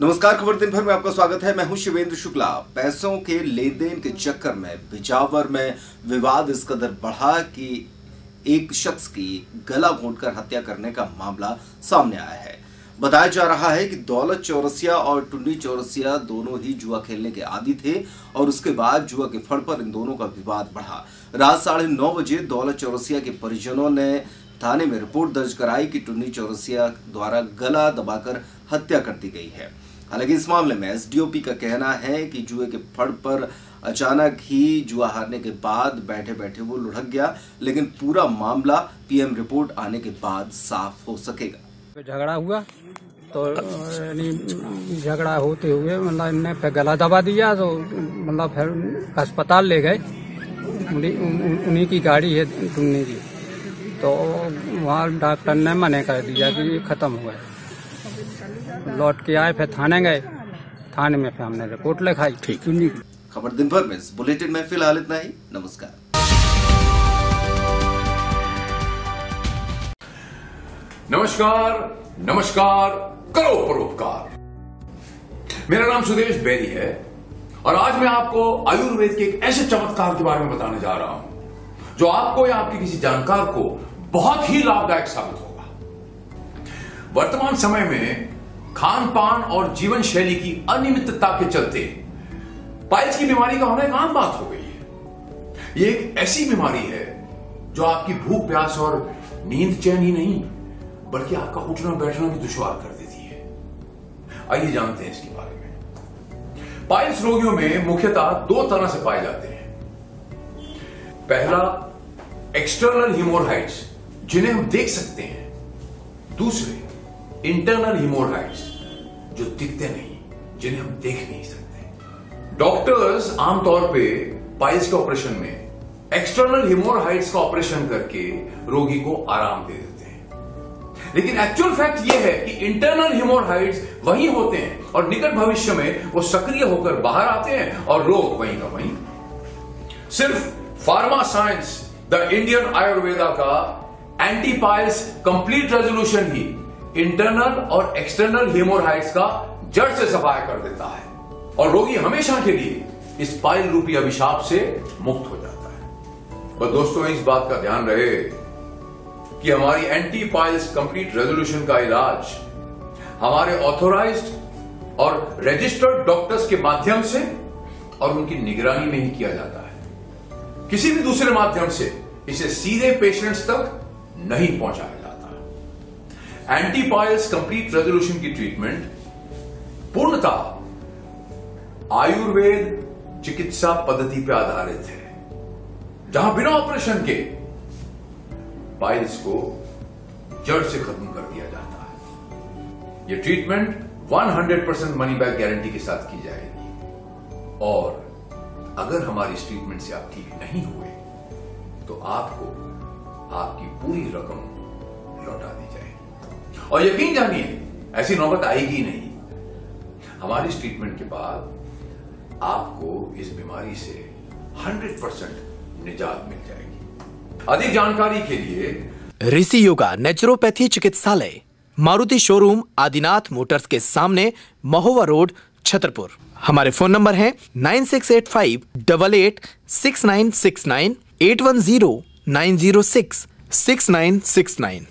नमस्कार, खबर दिन भर में आपका स्वागत है। मैं हूं शिवेंद्र शुक्ला। पैसों के लेन देन के चक्कर में बिजावर में विवाद इस कदर बढ़ा कि एक शख्स की गला घोंटकर हत्या करने का मामला सामने आया है। बताया जा रहा है कि दौलत चौरसिया और टुन्नी चौरसिया दोनों ही जुआ खेलने के आदी थे और उसके बाद जुआ के फड़ पर इन दोनों का विवाद बढ़ा। रात 9:30 बजे दौलत चौरसिया के परिजनों ने थाने में रिपोर्ट दर्ज कराई कि टुन्नी चौरसिया द्वारा गला दबाकर हत्या कर दी गई है। हालांकि इस मामले में एसडीओपी का कहना है कि जुए के फड़ पर अचानक ही जुआ हारने के बाद बैठे बैठे वो लुढ़क गया, लेकिन पूरा मामला पीएम रिपोर्ट आने के बाद साफ हो सकेगा। झगड़ा हुआ तो झगड़ा होते हुए मतलब इनने फिर गला दबा दिया, तो मतलब फिर अस्पताल ले गए। उन्हीं की गाड़ी है टुन्नी की, तो वहाँ डॉक्टर ने मना कर दिया कि ये खत्म हुआ है। लौट के आए, फिर थाने गए। थाने में फिर हमने रिपोर्ट लिखाई। ठीक। खबर दिन भर में इस बुलेटिन में फिलहाल इतना ही। नमस्कार। नमस्कार, करो परोपकार। मेरा नाम सुदेश बेरी है और आज मैं आपको आयुर्वेद के एक ऐसे चमत्कार के बारे में बताने जा रहा हूं जो आपको या आपके किसी जानकार को बहुत ही लाभदायक साबित होगा। वर्तमान समय में खान पान और जीवन शैली की अनियमितता के चलते पाइल्स की बीमारी का होना एक आम बात हो गई है। ये एक ऐसी बीमारी है जो आपकी भूख प्यास और नींद चैन ही नहीं बल्कि आपका उठना बैठना भी दुश्वार कर देती है। आइए जानते हैं इसके बारे में। पाइल्स रोगियों में मुख्यतः दो तरह से पाए जाते हैं। पहला, एक्सटर्नल हिमोरहाइड्स जिन्हें हम देख सकते हैं। दूसरे, इंटरनल हिमोरहाइड्स जो दिखते नहीं, जिन्हें हम देख नहीं सकते। डॉक्टर्स आमतौर पे पाइल्स के ऑपरेशन में एक्सटर्नल हिमोरहाइड्स का ऑपरेशन करके रोगी को आराम दे देते हैं, लेकिन एक्चुअल फैक्ट यह है कि इंटरनल हिमोरहाइड्स वहीं होते हैं और निकट भविष्य में वो सक्रिय होकर बाहर आते हैं और रोग वहीं का वहीं। सिर्फ pharma science the Indian Ayurveda का एंटी पाइल्स कंप्लीट रेजोल्यूशन ही इंटरनल और एक्सटर्नल हेमोरहाइड्स का जड़ से सफाया कर देता है और रोगी हमेशा के लिए इस पाइल रूपी अभिशाप से मुक्त हो जाता है। पर दोस्तों, इस बात का ध्यान रहे कि हमारी एंटी पाइल्स कंप्लीट रेजोल्यूशन का इलाज हमारे ऑथोराइज्ड और रजिस्टर्ड डॉक्टर्स के माध्यम से और उनकी निगरानी में ही किया जाता है। किसी भी दूसरे माध्यम से इसे सीधे पेशेंट्स तक नहीं पहुंचाया जाता। एंटी पाइल्स कंप्लीट रेजोल्यूशन की ट्रीटमेंट पूर्णतः आयुर्वेद चिकित्सा पद्धति पर आधारित है, जहां बिना ऑपरेशन के पाइल्स को जड़ से खत्म कर दिया जाता है। यह ट्रीटमेंट 100% मनी बैक गारंटी के साथ की जाएगी और अगर हमारी इस ट्रीटमेंट से आप ठीक नहीं हुए तो आपको आपकी पूरी रकम लौटा दी जाएगी। और यकीन जानिए, ऐसी नौबत आएगी नहीं। हमारी इस ट्रीटमेंट के बाद आपको इस बीमारी से 100% निजात मिल जाएगी। अधिक जानकारी के लिए ऋषि योगा नेचुरोपैथी चिकित्सालय, मारुति शोरूम, आदिनाथ मोटर्स के सामने, महोवा रोड, छतरपुर। हमारे फोन नंबर हैं 9685 88 6969, 810 906 6969।